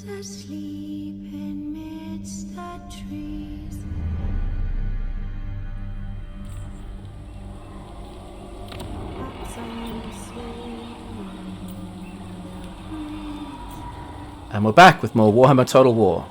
asleep amidst the trees. And we're back with more Warhammer Total War.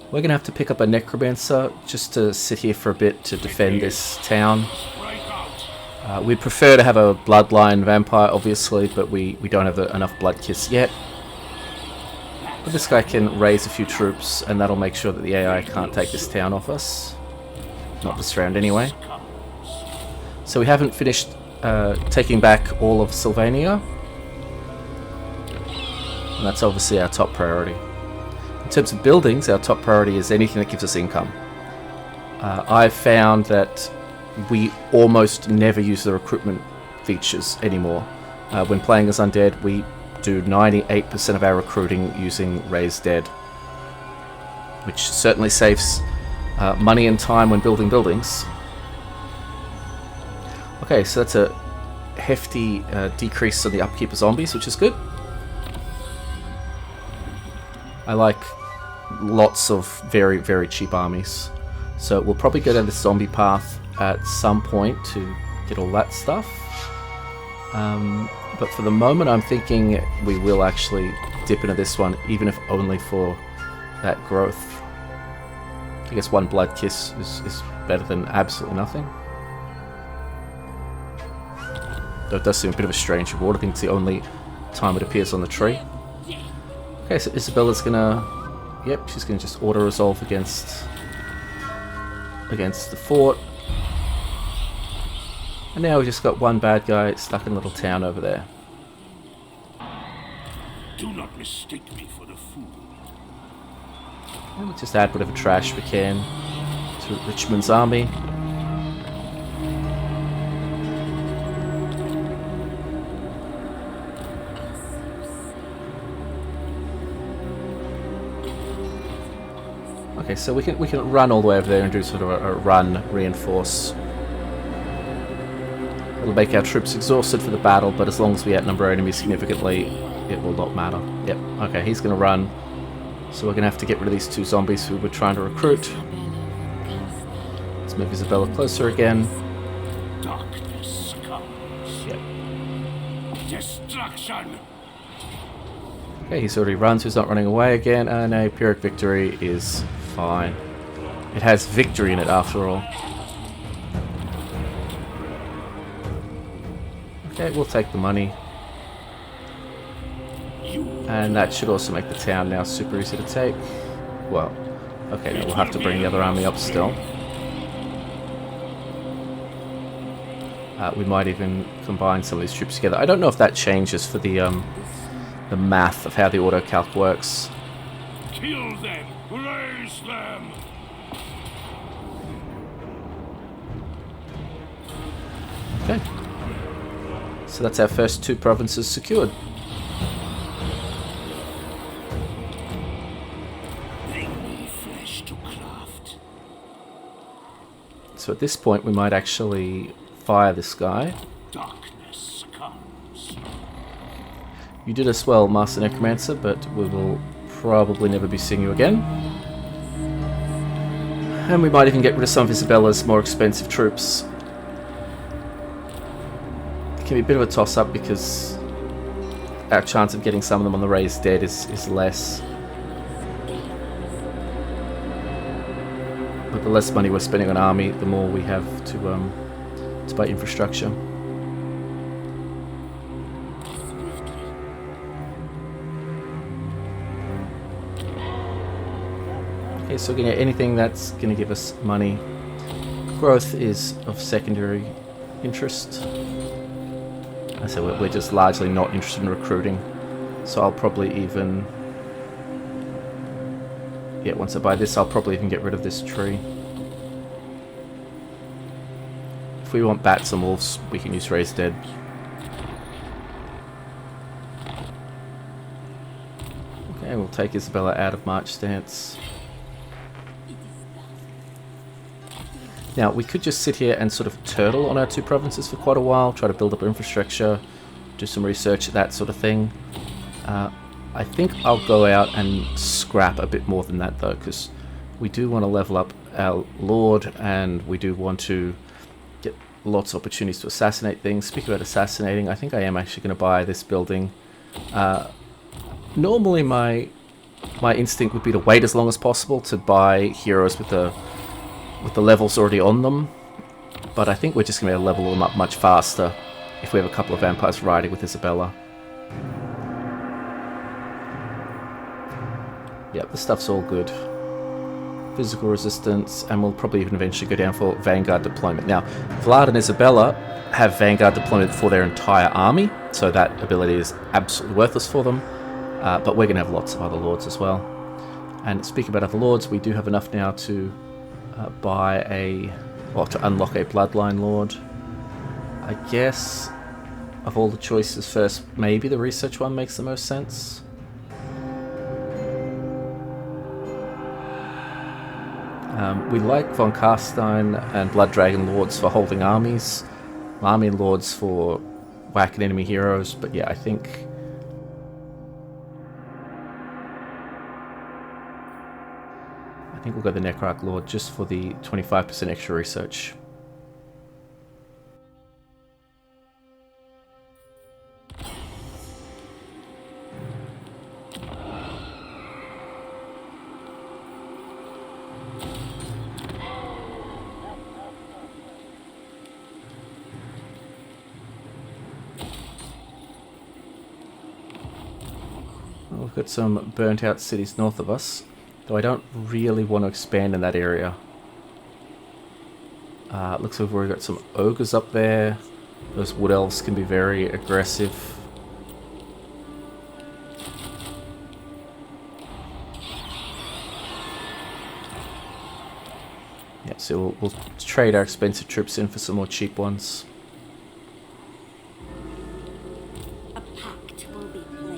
We're going to have to pick up a Necromancer just to sit here for a bit to defend this town. We'd prefer to have a Bloodline Vampire, obviously, but we don't have enough Blood Kiss yet. But this guy can raise a few troops, and that'll make sure that the AI can't take this town off us. Not this round, anyway. So we haven't finished taking back all of Sylvania. And that's obviously our top priority. In terms of buildings, our top priority is anything that gives us income. I've found that we almost never use the recruitment features anymore. When playing as Undead, we do 98% of our recruiting using Raise Dead, which certainly saves money and time when building buildings. Okay, so that's a hefty decrease on the upkeep of zombies, which is good. I like lots of very, very cheap armies. So we'll probably go down this zombie path at some point to get all that stuff. But for the moment I'm thinking we will actually dip into this one, even if only for that growth. I guess one Blood Kiss is better than absolutely nothing. Though it does seem a bit of a strange reward. I think it's the only time it appears on the tree. Okay, so Isabella's gonna... Yep, she's gonna just auto-resolve against the fort. And now we've just got one bad guy stuck in a little town over there. Do not mistake me for the fool. And we'll just add whatever trash we can to Richmond's army. Okay, so we can run all the way over there and do sort of a run reinforce. It'll make our troops exhausted for the battle, but as long as we outnumber our enemies significantly, it will not matter. Yep, okay, he's going to run. So we're going to have to get rid of these two zombies who we're trying to recruit. Let's move Isabella closer again. Darkness comes. Yep. Destruction. Okay, he's already run, so he's not running away again. And a Pyrrhic Victory is fine. It has victory in it after all. Okay, we'll take the money. And that should also make the town now super easy to take. Well, okay, now we'll have to bring the other army up still. We might even combine some of these troops together. I don't know if that changes for the math of how the auto-calc works. Kill them! Raise them! Okay. So that's our first two provinces secured. Flesh to craft. So at this point we might actually fire this guy. Darkness comes. You did us well, Master Necromancer, but we will probably never be seeing you again. And we might even get rid of some of Isabella's more expensive troops. It can be a bit of a toss-up because our chance of getting some of them on the Raised Dead is less. But the less money we're spending on army, the more we have to buy infrastructure. Okay, so again, anything that's going to give us money. Growth is of secondary interest. I say we're just largely not interested in recruiting, so I'll probably even... Yeah, once I buy this, I'll probably even get rid of this tree. If we want bats and wolves, we can use Raised Dead. Okay, we'll take Isabella out of March stance. Now, we could just sit here and sort of turtle on our two provinces for quite a while, try to build up infrastructure, do some research, that sort of thing. I think I'll go out and scrap a bit more than that though, because we do want to level up our Lord, and we do want to get lots of opportunities to assassinate things. Speaking about assassinating, I think I am actually going to buy this building. Normally my instinct would be to wait as long as possible to buy heroes with the levels already on them, but I think we're just going to be able to level them up much faster if we have a couple of vampires riding with Isabella. Yep, the stuff's all good. Physical resistance, and we'll probably even eventually go down for Vanguard deployment. Now, Vlad and Isabella have Vanguard deployment for their entire army, so that ability is absolutely worthless for them, but we're going to have lots of other lords as well. And speaking about other lords, we do have enough now to to unlock a bloodline lord. I guess of all the choices first, maybe the research one makes the most sense. We like von Carstein and Blood Dragon Lords for holding armies, Army Lords for whacking enemy heroes, but yeah, I think we'll go the Necrarch Lord just for the 25% extra research. We've got some burnt out cities north of us, though I don't really want to expand in that area. Looks like we've already got some ogres up there. Those wood elves can be very aggressive. Yeah, so we'll trade our expensive troops in for some more cheap ones.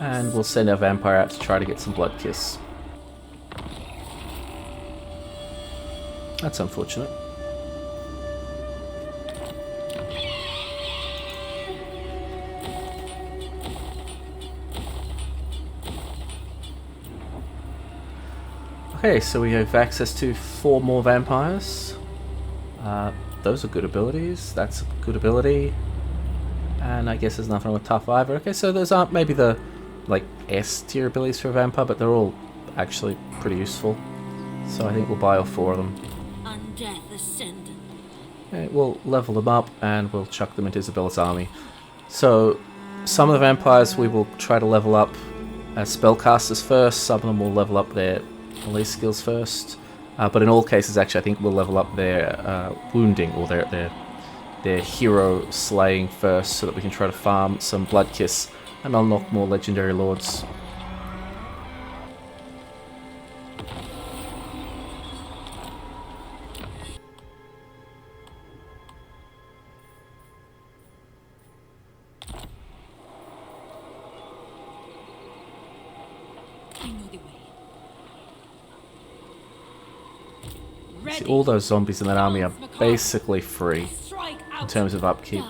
And we'll send our vampire out to try to get some blood kiss. That's unfortunate. Okay, so we have access to 4 more vampires. Those are good abilities. That's a good ability. And I guess there's nothing with tough either. Okay, so those aren't maybe the S tier abilities for a vampire, but they're all actually pretty useful. So I think we'll buy all 4 of them. Undeath ascendant. Okay, we'll level them up and we'll chuck them into Isabella's army. So some of the vampires we will try to level up as spellcasters first. Some of them will level up their melee skills first. But in all cases, actually, I think we'll level up their wounding or their hero slaying first, so that we can try to farm some blood kiss and unlock more legendary lords. See, all those zombies in that army are basically free in terms of upkeep.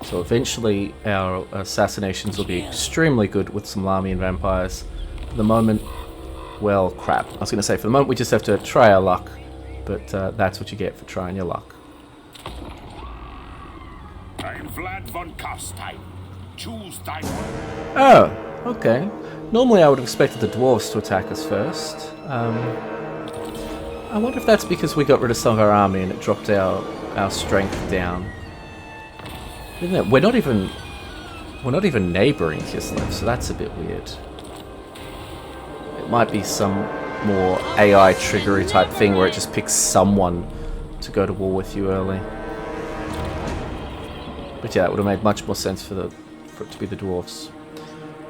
So eventually our assassinations will be extremely good with some Lamian vampires. For the moment, well, crap. I was going to say, for the moment we just have to try our luck, but that's what you get for trying your luck. I'm Vlad von Carstein. Choose thy one. Oh, okay. Normally I would have expected the dwarves to attack us first. I wonder if that's because we got rid of some of our army and it dropped our strength down. Isn't it? We're not even neighbouring Kislev, so that's a bit weird. It might be some more AI triggery type thing where it just picks someone to go to war with you early. But yeah, it would have made much more sense for it to be the dwarves.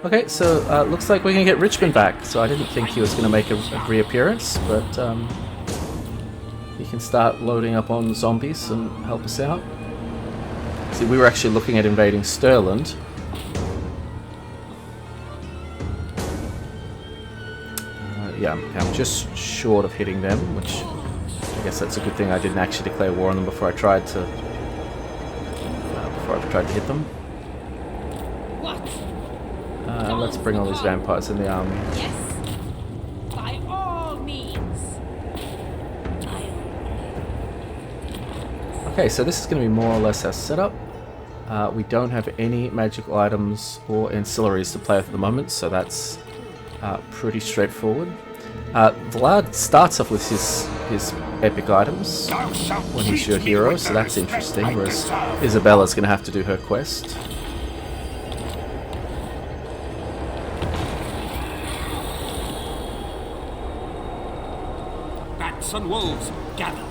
Okay, so looks like we're going to get Richmond back. So I didn't think he was going to make a reappearance, but he can start loading up on zombies and help us out. See, we were actually looking at invading Stirland. Yeah, I'm just short of hitting them, which I guess that's a good thing I didn't actually declare war on them before I tried to before I tried to hit them. What? Let's bring all these vampires in the army. Yes. By all means. Okay, so this is going to be more or less our setup. We don't have any magical items or ancillaries to play with at the moment, so that's pretty straightforward. Vlad starts off with his epic items when he's your hero, so that's interesting, whereas Isabella's going to have to do her quest. Bats and wolves, gather.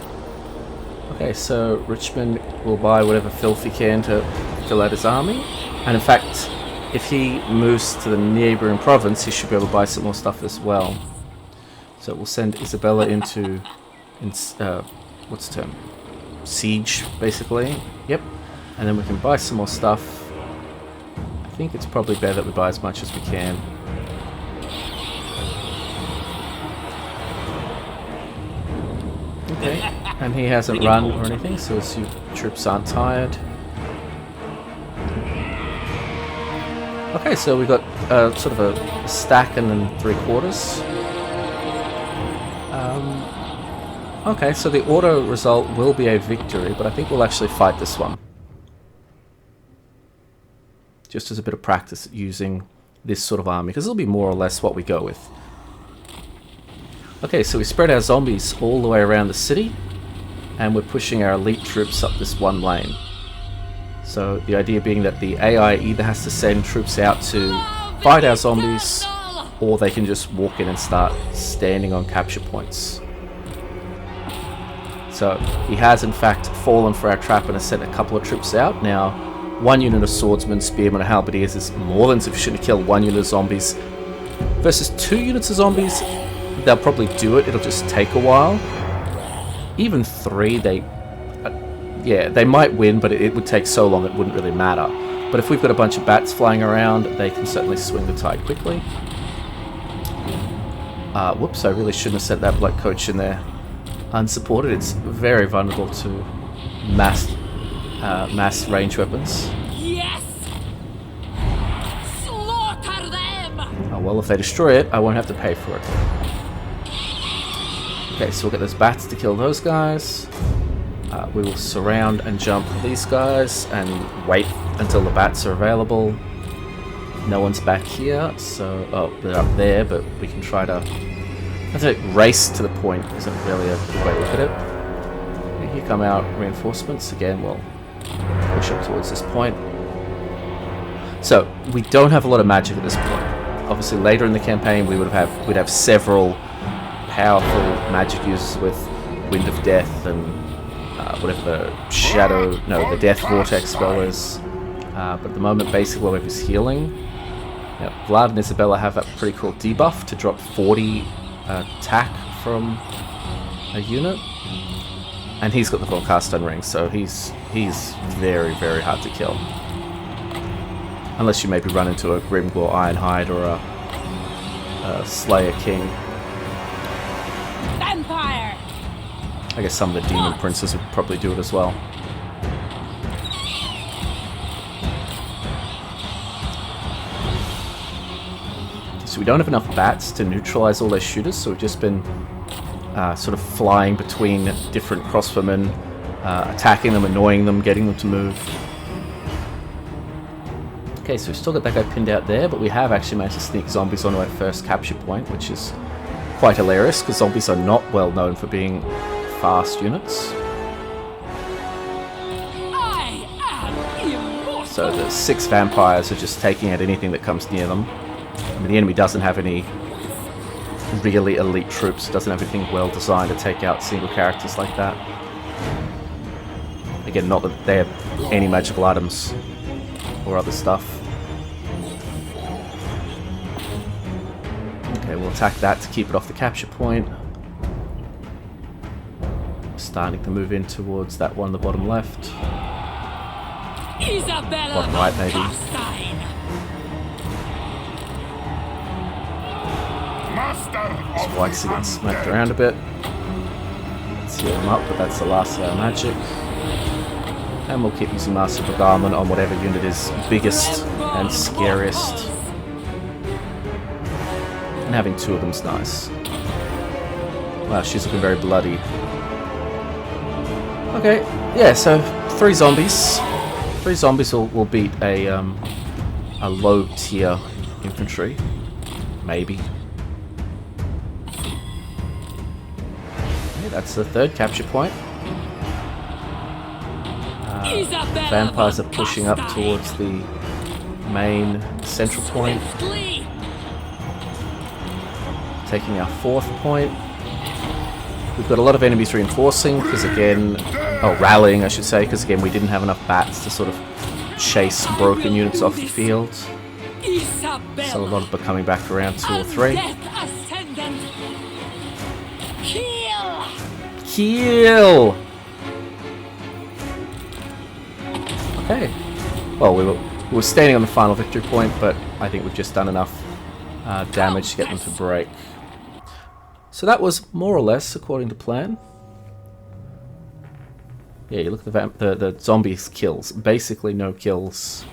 Okay, so Richmond will buy whatever filth he can to fill out his army, and in fact, if he moves to the neighbouring province, he should be able to buy some more stuff as well. So we'll send Isabella into what's the term? Siege, basically. Yep. And then we can buy some more stuff. I think it's probably better that we buy as much as we can. Okay. And he hasn't run or anything, so his troops aren't tired. Okay, so we got sort of a stack and then 3/4. Okay, so the auto result will be a victory, but I think we'll actually fight this one. Just as a bit of practice at using this sort of army, because it'll be more or less what we go with. Okay, so we spread our zombies all the way around the city, and we're pushing our elite troops up this one lane. So the idea being that the AI either has to send troops out to fight our zombies, or they can just walk in and start standing on capture points. So he has in fact fallen for our trap and has sent a couple of troops out. Now, one unit of swordsmen, spearmen, and halberdiers is more than sufficient to kill one unit of zombies. Versus 2 units of zombies, they'll probably do it, it'll just take a while. Even 3, they might win, but it would take so long it wouldn't really matter. But if we've got a bunch of bats flying around, they can certainly swing the tide quickly. Whoops, I really shouldn't have sent that Black Coach in there unsupported. It's very vulnerable to mass range weapons. Yes! Slaughter them! Oh, well, if they destroy it, I won't have to pay for it. Okay, so we'll get those bats to kill those guys. We will surround and jump these guys and wait until the bats are available. No one's back here, so... Oh, they're up there, but we can try to... I think race to the point isn't really a good way to look at it. And here come our reinforcements. Again, we'll push up towards this point. So, we don't have a lot of magic at this point. Obviously, later in the campaign, we'd have several powerful magic users with Wind of Death and whatever the Death Vortex spell is. But at the moment, basically, we're just healing. Yeah, Vlad and Isabella have that pretty cool debuff to drop 40 attack from a unit, and he's got the full Carstein ring, so he's very, very hard to kill. Unless you maybe run into a Grimglaw Ironhide or a Slayer King. Vampire! I guess some of the Demon Princes would probably do it as well. So we don't have enough bats to neutralize all their shooters, so we've just been sort of flying between different crossbowmen, attacking them, annoying them, getting them to move. Okay, so we've still got that guy pinned out there, but we have actually managed to sneak zombies onto our first capture point, which is quite hilarious, because zombies are not well known for being fast units. I am immortal! So the 6 vampires are just taking out anything that comes near them. I mean, the enemy doesn't have any really elite troops, doesn't have anything well designed to take out single characters like that. Again, not that they have any magical items or other stuff. Okay, we'll attack that to keep it off the capture point. Starting to move in towards that one on the bottom left. Isabella, Bottom right, maybe. Carstein. Spikes to get smacked around a bit. Let's heal him up, but that's the last of our magic. And we'll keep using Master Beguilement on whatever unit is biggest and scariest. And having 2 of them's nice. Wow, she's looking very bloody. Okay, yeah, so 3 zombies. 3 zombies will beat a low tier infantry. Maybe. Okay, that's the 3rd capture point. Isabella Vampires are von pushing up Carstein. towards the main central point. Swiftly. Taking our 4th point. We've got a lot of enemies reinforcing, because again... Oh, rallying, I should say, because again, we didn't have enough bats to sort of chase broken units off the field. Isabella. So a lot of them are coming back around 2 or 3. Undeath Ascendant. Kill. Kill! Okay. Well, we were standing on the final victory point, but I think we've just done enough damage to get them to break. So that was more or less according to plan. Yeah, you look at the zombies kills. Basically no kills.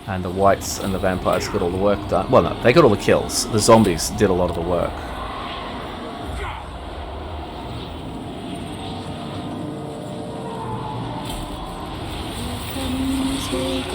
And the whites and the vampires got all the work done. Well, no, they got all the kills. The zombies did a lot of the work. Come take